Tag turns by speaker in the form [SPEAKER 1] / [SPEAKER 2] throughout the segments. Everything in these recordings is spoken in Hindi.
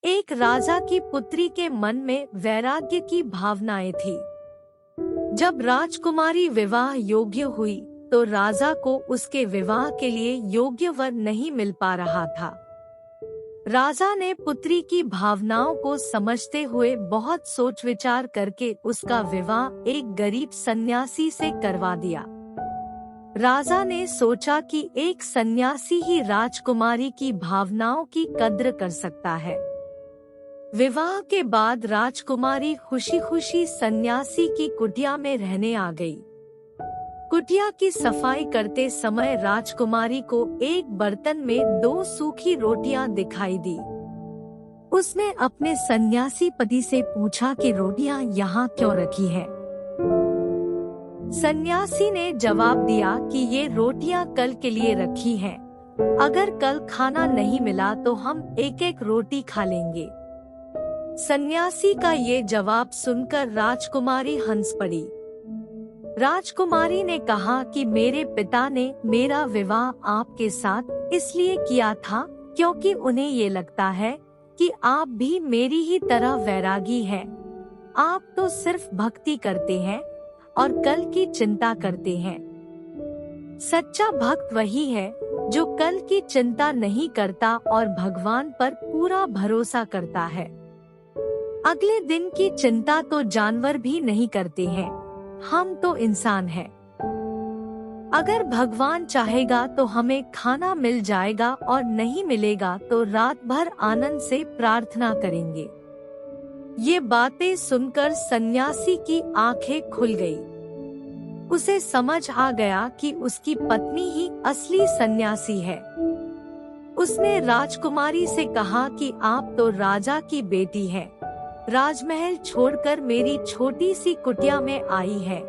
[SPEAKER 1] एक राजा की पुत्री के मन में वैराग्य की भावनाएं थी। जब राजकुमारी विवाह योग्य हुई तो राजा को उसके विवाह के लिए योग्य वर नहीं मिल पा रहा था। राजा ने पुत्री की भावनाओं को समझते हुए बहुत सोच विचार करके उसका विवाह एक गरीब सन्यासी से करवा दिया। राजा ने सोचा कि एक सन्यासी ही राजकुमारी की भावनाओं की कद्र कर सकता है। विवाह के बाद राजकुमारी खुशी खुशी सन्यासी की कुटिया में रहने आ गई। कुटिया की सफाई करते समय राजकुमारी को एक बर्तन में 2 सूखी रोटियां दिखाई दी। उसने अपने सन्यासी पति से पूछा कि रोटियां यहाँ क्यों रखी हैं? सन्यासी ने जवाब दिया कि ये रोटियां कल के लिए रखी हैं। अगर कल खाना नहीं मिला तो हम एक एक रोटी खा लेंगे। सन्यासी का ये जवाब सुनकर राजकुमारी हंस पड़ी। राजकुमारी ने कहा कि मेरे पिता ने मेरा विवाह आपके साथ इसलिए किया था क्योंकि उन्हें ये लगता है कि आप भी मेरी ही तरह वैरागी हैं। आप तो सिर्फ भक्ति करते हैं और कल की चिंता करते हैं। सच्चा भक्त वही है जो कल की चिंता नहीं करता और भगवान पर पूरा भरोसा करता है। अगले दिन की चिंता तो जानवर भी नहीं करते हैं, हम तो इंसान हैं। अगर भगवान चाहेगा तो हमें खाना मिल जाएगा और नहीं मिलेगा तो रात भर आनंद से प्रार्थना करेंगे। ये बातें सुनकर सन्यासी की आंखें खुल गई। उसे समझ आ गया कि उसकी पत्नी ही असली सन्यासी है। उसने राजकुमारी से कहा कि आप तो राजा की बेटी हैं, राजमहल छोड़कर मेरी छोटी सी कुटिया में आई है,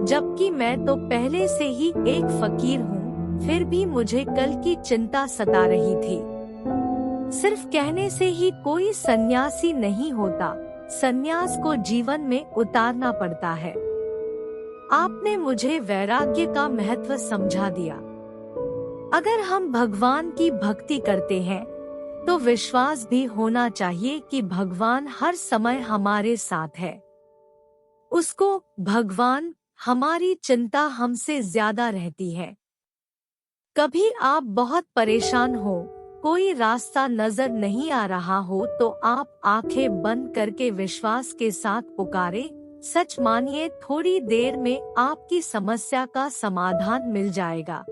[SPEAKER 1] जबकि मैं तो पहले से ही एक फकीर हूँ, फिर भी मुझे कल की चिंता सता रही थी। सिर्फ कहने से ही कोई सन्यासी नहीं होता, सन्यास को जीवन में उतारना पड़ता है। आपने मुझे वैराग्य का महत्व समझा दिया। अगर हम भगवान की भक्ति करते हैं तो विश्वास भी होना चाहिए कि भगवान हर समय हमारे साथ है। उसको भगवान हमारी चिंता हमसे ज्यादा रहती है। कभी आप बहुत परेशान हो, कोई रास्ता नजर नहीं आ रहा हो तो आप आंखें बंद करके विश्वास के साथ पुकारे। सच मानिए थोड़ी देर में आपकी समस्या का समाधान मिल जाएगा।